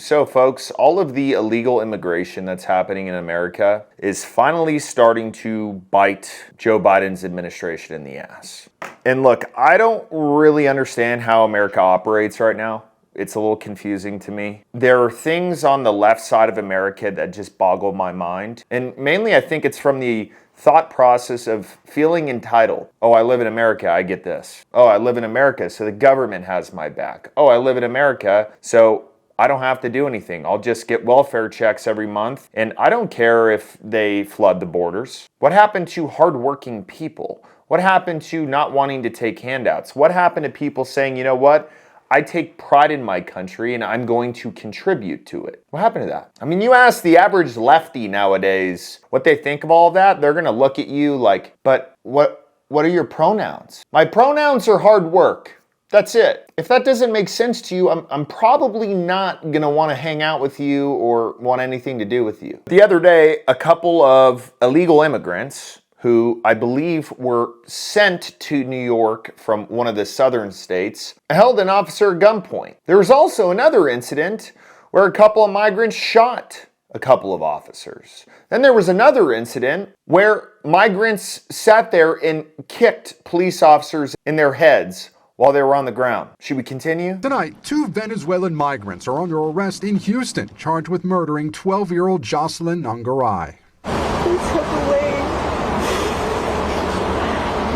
So folks, all of the illegal immigration that's happening in America is finally starting to bite Joe Biden's administration in the ass. And look, I don't really understand how America operates right now. It's a little confusing to me. There are things on the left side of America that just boggle my mind. And mainly I think it's from the thought process of feeling entitled. Oh, I live in America, I get this. Oh, I live in America, so the government has my back. Oh, I live in America, so I don't have to do anything. I'll just get welfare checks every month, and I don't care if they flood the borders. What happened to hardworking people? What happened to not wanting to take handouts? What happened to people saying, you know what? I take pride in my country and I'm going to contribute to it. What happened to that? I mean, you ask the average lefty nowadays what they think of all of that, they're gonna look at you like, but what are your pronouns? My pronouns are hard work. That's it. If that doesn't make sense to you, I'm probably not gonna wanna hang out with you or want anything to do with you. The other day, a couple of illegal immigrants who I believe were sent to New York from one of the southern states held an officer at gunpoint. There was also another incident where a couple of migrants shot a couple of officers. Then there was another incident where migrants sat there and kicked police officers in their heads while they were on the ground. Should we continue? Tonight, 2 Venezuelan migrants are under arrest in Houston, charged with murdering 12-year-old Jocelyn Nungaray. Please took away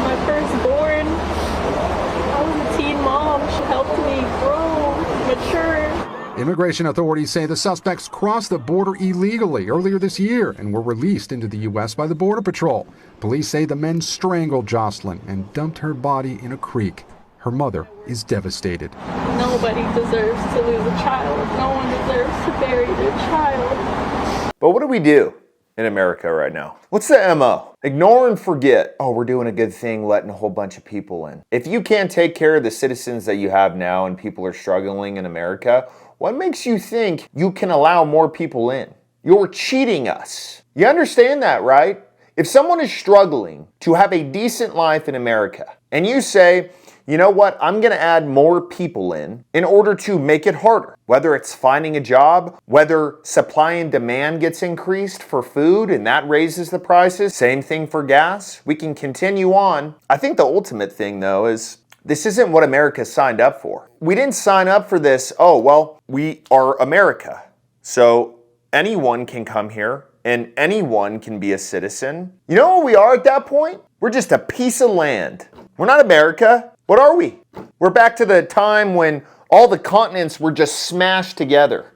my firstborn. I was a teen mom. She helped me grow, mature. Immigration authorities say the suspects crossed the border illegally earlier this year and were released into the U.S. by the Border Patrol. Police say the men strangled Jocelyn and dumped her body in a creek. Her mother is devastated. Nobody deserves to lose a child. No one deserves to bury their child. But what do we do in America right now? What's the MO? Ignore and forget. Oh, we're doing a good thing letting a whole bunch of people in. If you can't take care of the citizens that you have now and people are struggling in America, what makes you think you can allow more people in? You're cheating us. You understand that, right? If someone is struggling to have a decent life in America and you say, you know what, I'm gonna add more people in order to make it harder. Whether it's finding a job, whether supply and demand gets increased for food and that raises the prices, same thing for gas. We can continue on. I think the ultimate thing though is this isn't what America signed up for. We didn't sign up for this, oh, well, we are America. So anyone can come here and anyone can be a citizen. You know what we are at that point? We're just a piece of land. We're not America. What are we? We're back to the time when all the continents were just smashed together.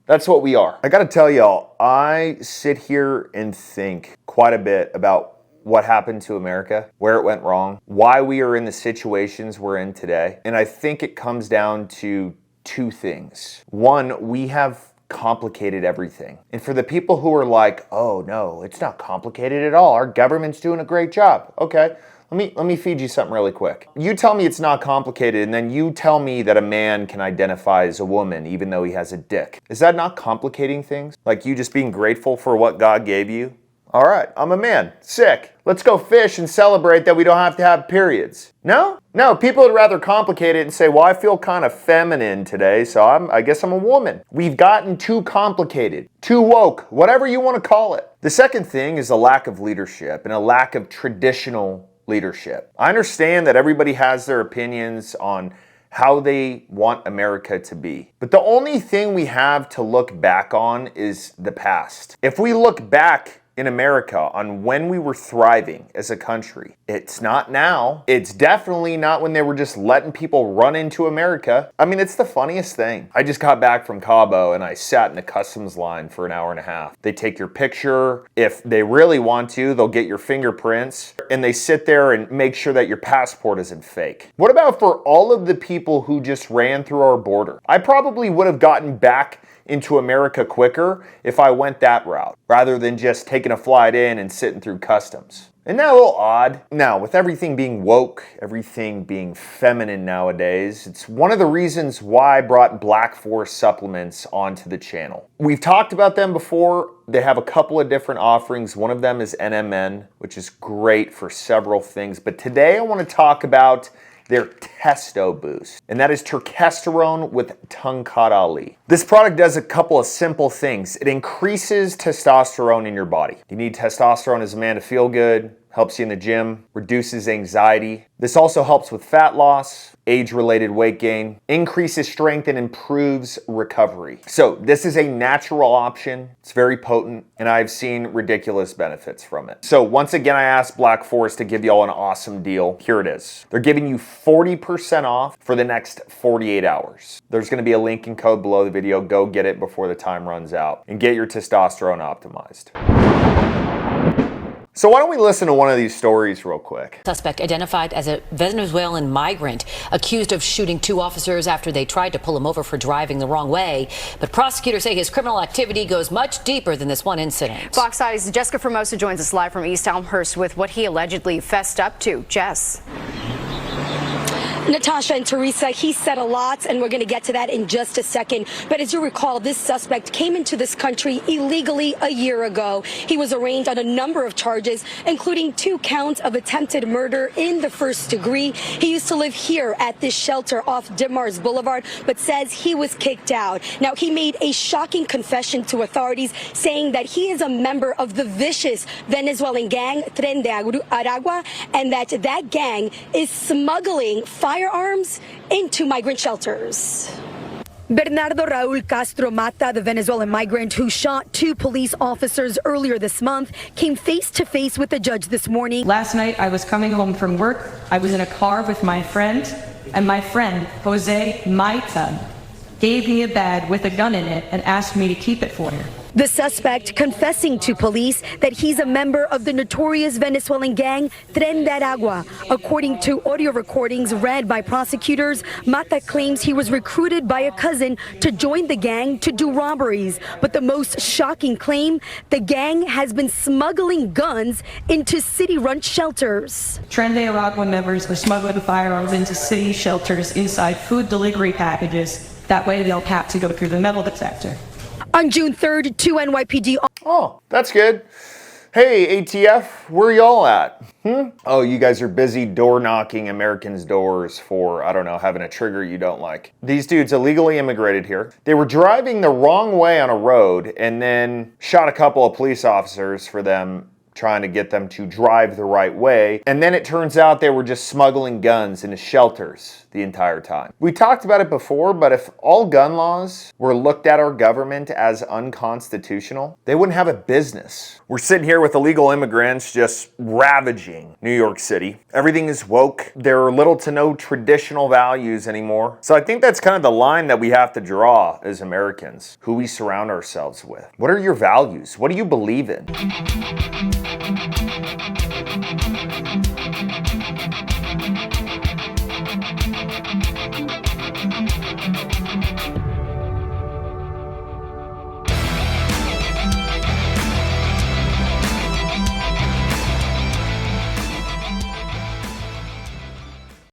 That's what we are. I gotta tell y'all, I sit here and think quite a bit about what happened to America, where it went wrong, why we are in the situations we're in today. And I think it comes down to 2 things. One, we have complicated everything. And for the people who are like, oh no, it's not complicated at all. Our government's doing a great job. Okay. Let me feed you something really quick. You tell me it's not complicated, and then you tell me that a man can identify as a woman even though he has a dick. Is that not complicating things? Like you just being grateful for what God gave you? All right, I'm a man. Sick. Let's go fish and celebrate that we don't have to have periods. No? No, people would rather complicate it and say, well, I feel kind of feminine today, so I guess I'm a woman. We've gotten too complicated, too woke, whatever you want to call it. The second thing is a lack of leadership and a lack of traditional leadership. I understand that everybody has their opinions on how they want America to be. But the only thing we have to look back on is the past. If we look back in America on when we were thriving as a country, it's not now. It's definitely not when they were just letting people run into America. I mean, it's the funniest thing. I just got back from Cabo and I sat in a customs line for an hour and a half. They take your picture. If they really want to, they'll get your fingerprints and they sit there and make sure that your passport isn't fake. What about for all of the people who just ran through our border? I probably would have gotten back into America quicker if I went that route, rather than just taking a flight in and sitting through customs. Isn't that a little odd? Now, with everything being woke, everything being feminine nowadays, it's one of the reasons why I brought Black Forest supplements onto the channel. We've talked about them before. They have a couple of different offerings. One of them is NMN, which is great for several things. But today I want to talk about their Testo Boost, and that is turkesterone with tungkat. This product does a couple of simple things. It increases testosterone in your body. You need testosterone as a man to feel good, helps you in the gym, reduces anxiety. This also helps with fat loss, age-related weight gain, increases strength, and improves recovery. So this is a natural option. It's very potent, and I've seen ridiculous benefits from it. So once again, I asked Black Forest to give y'all an awesome deal. Here it is. They're giving you 40% off for the next 48 hours. There's gonna be a link and code below the video. Go get it before the time runs out and get your testosterone optimized. So why don't we listen to one of these stories real quick? Suspect identified as a Venezuelan migrant accused of shooting 2 officers after they tried to pull him over for driving the wrong way. But prosecutors say his criminal activity goes much deeper than this one incident. Fox Eyes' Jessica Formosa joins us live from East Elmhurst with what he allegedly fessed up to. Jess. Natasha and Teresa, he said a lot, and we're going to get to that in just a second. But as you recall, this suspect came into this country illegally a year ago. He was arraigned on a number of charges, including 2 counts of attempted murder in the first degree. He used to live here at this shelter off Dimars Boulevard, but says he was kicked out. Now, he made a shocking confession to authorities, saying that he is a member of the vicious Venezuelan gang Tren de Aragua, and that gang is smuggling firearms into migrant shelters. Bernardo Raul Castro Mata, the Venezuelan migrant who shot 2 police officers earlier this month, came face to face with the judge this morning. Last night I was coming home from work. I was in a car with my friend, and my friend, Jose Maita, gave me a bag with a gun in it and asked me to keep it for her. The suspect confessing to police that he's a member of the notorious Venezuelan gang Tren de Aragua. According to audio recordings read by prosecutors, Mata claims he was recruited by a cousin to join the gang to do robberies. But the most shocking claim, the gang has been smuggling guns into city-run shelters. Tren de Aragua members were smuggling firearms into city shelters inside food delivery packages. That way they'll have to go through the metal detector. On June 3rd, 2 NYPD. Oh, that's good. Hey, ATF, where y'all at? Oh, you guys are busy door knocking Americans' doors for, I don't know, having a trigger you don't like. These dudes illegally immigrated here. They were driving the wrong way on a road and then shot a couple of police officers for them trying to get them to drive the right way. And then it turns out they were just smuggling guns into shelters the entire time. We talked about it before, but if all gun laws were looked at our government as unconstitutional, they wouldn't have a business. We're sitting here with illegal immigrants just ravaging New York City. Everything is woke. There are little to no traditional values anymore. So I think that's kind of the line that we have to draw as Americans, who we surround ourselves with. What are your values? What do you believe in?